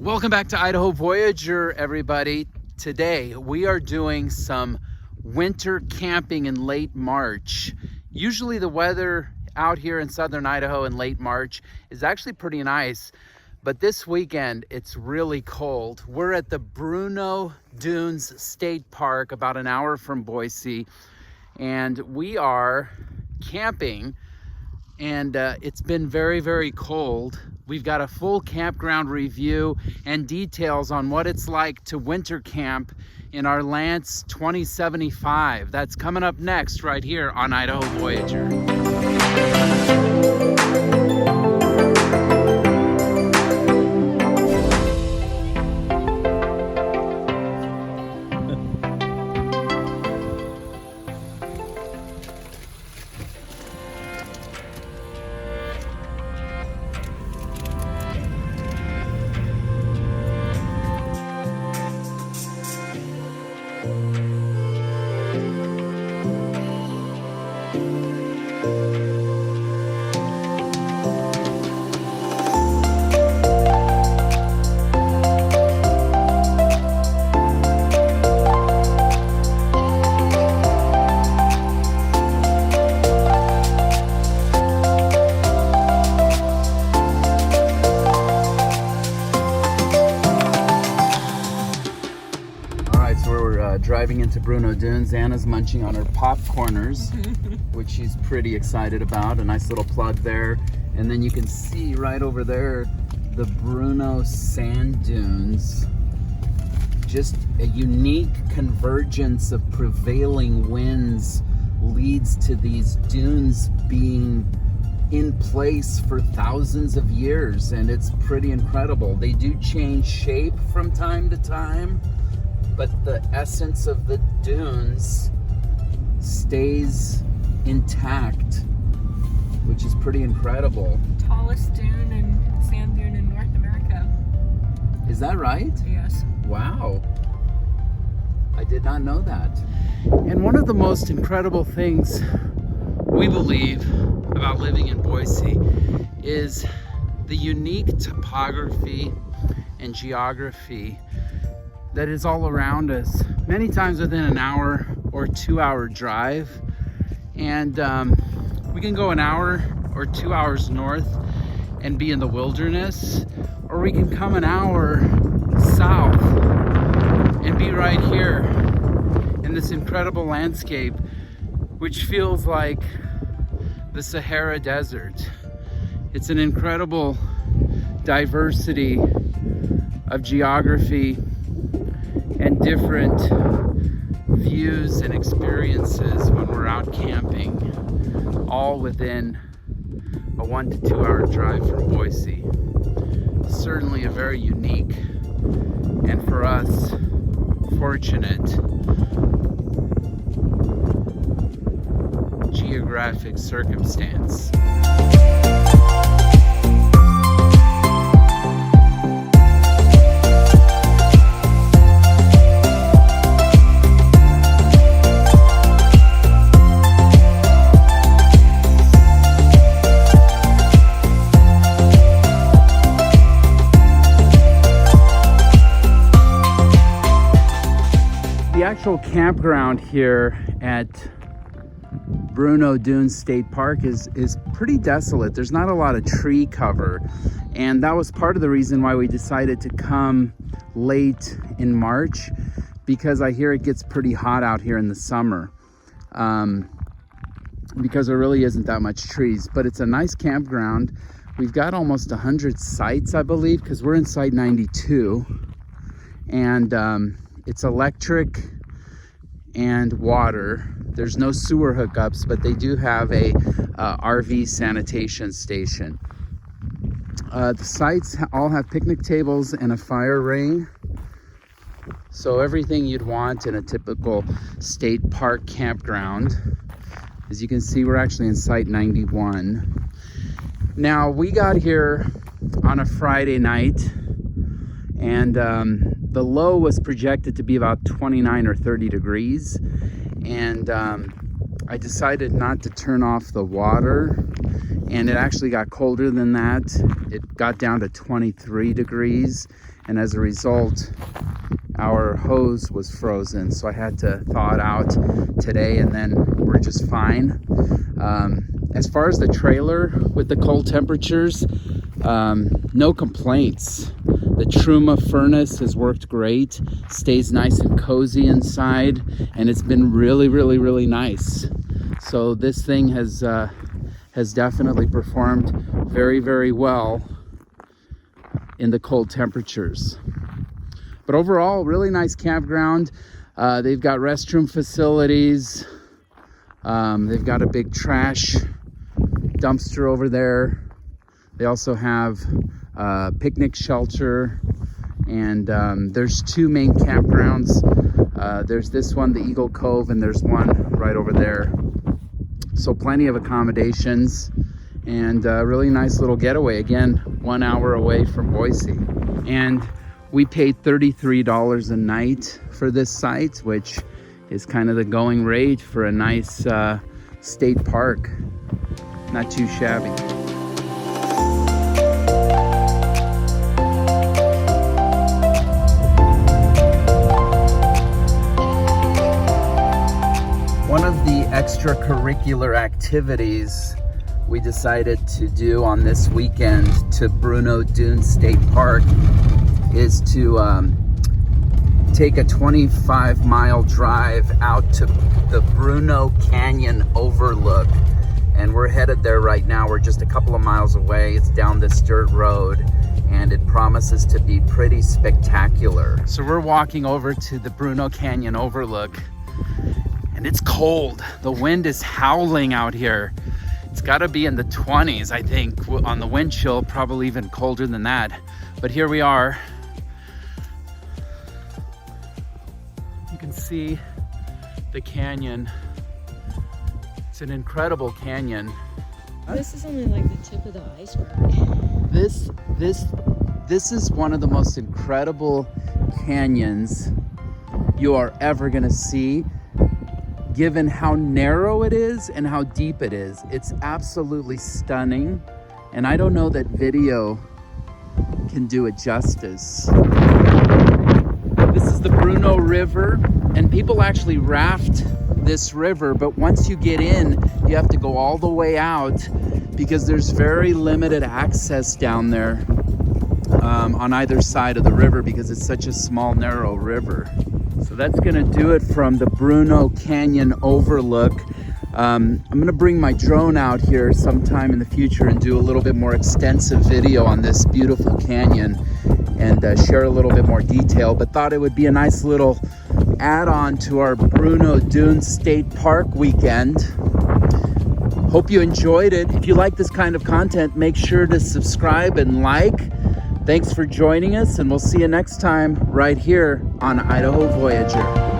Welcome back to Idaho Voyager, everybody. Today we are doing some winter camping in late March. Usually the weather out here in southern Idaho in late March is actually pretty nice, but this weekend it's really cold. We're at the Bruneau Dunes State Park, about an hour from Boise, and we are camping, and it's been very, very cold. We've got a full campground review and details on what it's like to winter camp in our Lance 2075. That's coming up next right here on Idaho Voyager. Driving into Bruneau Dunes. Anna's munching on her popcorners, which she's pretty excited about. A nice little plug there. And then you can see right over there the Bruneau sand dunes. Just a unique convergence of prevailing winds leads to these dunes being in place for thousands of years, and it's pretty incredible. They do change shape from time to time, but the essence of the dunes stays intact, which is pretty incredible. Tallest dune and sand dune in North America. Is that right? Yes. Wow. I did not know that. And one of the most incredible things we believe about living in Boise is the unique topography and geography that is all around us, many times within an hour or 2 hour drive. And we can go an hour or 2 hours north and be in the wilderness, or we can come an hour south and be right here in this incredible landscape, which feels like the Sahara Desert. It's an incredible diversity of geography and different views and experiences when we're out camping, all within a 1 to 2 hour drive from Boise. Certainly a very unique, and for us, fortunate geographic circumstance. The actual campground here at Bruneau Dunes State Park is pretty desolate. There's not a lot of tree cover, and that was part of the reason why we decided to come late in March, because I hear it gets pretty hot out here in the summer, because there really isn't that much trees. But it's a nice campground. We've got almost 100 sites, I believe, because we're in site 92, and it's electric and water. There's no sewer hookups, but they do have a RV sanitation station. The sites all have picnic tables and a fire ring. So everything you'd want in a typical state park campground. As you can see, we're actually in site 91. Now, we got here on a Friday night, and the low was projected to be about 29 or 30 degrees, and I decided not to turn off the water and it actually got colder than that. It got down to 23 degrees, and as a result, our hose was frozen, so I had to thaw it out today, and then we're just fine. As far as the trailer with the cold temperatures, no complaints. The Truma furnace has worked great, stays nice and cozy inside, and it's been really, really, really nice. So this thing has definitely performed very, very well in the cold temperatures. But overall, really nice campground. They've got restroom facilities. They've got a big trash dumpster over there. They also have a picnic shelter, and there's two main campgrounds. There's this one, the Eagle Cove, and there's one right over there. So plenty of accommodations, and a really nice little getaway. Again, 1 hour away from Boise. And we paid $33 a night for this site, which is kind of the going rate for a nice state park. Not too shabby. One of the extracurricular activities we decided to do on this weekend to Bruneau Dunes State Park is to take a 25-mile drive out to the Bruneau Canyon Overlook. And we're headed there right now. We're just a couple of miles away. It's down this dirt road, and it promises to be pretty spectacular. So we're walking over to the Bruneau Canyon Overlook, and it's cold. The wind is howling out here. It's gotta be in the 20s, I think, on the wind chill, probably even colder than that. But here we are. You can see the canyon. It's an incredible canyon. This is only like the tip of the iceberg. This is one of the most incredible canyons you are ever gonna see, given how narrow it is and how deep it is. It's absolutely stunning, and I don't know that video can do it justice. This is the Bruno River, and people actually raft this river, but once you get in, you have to go all the way out because there's very limited access down there on either side of the river because it's such a small, narrow river. So that's gonna do it from the Bruneau Canyon Overlook. I'm gonna bring my drone out here sometime in the future and do a little bit more extensive video on this beautiful canyon and share a little bit more detail, but thought it would be a nice little add-on to our Bruneau Dunes State Park weekend. Hope you enjoyed it. If you like this kind of content, make sure to subscribe and like. Thanks for joining us, and we'll see you next time right here on Idaho Voyager.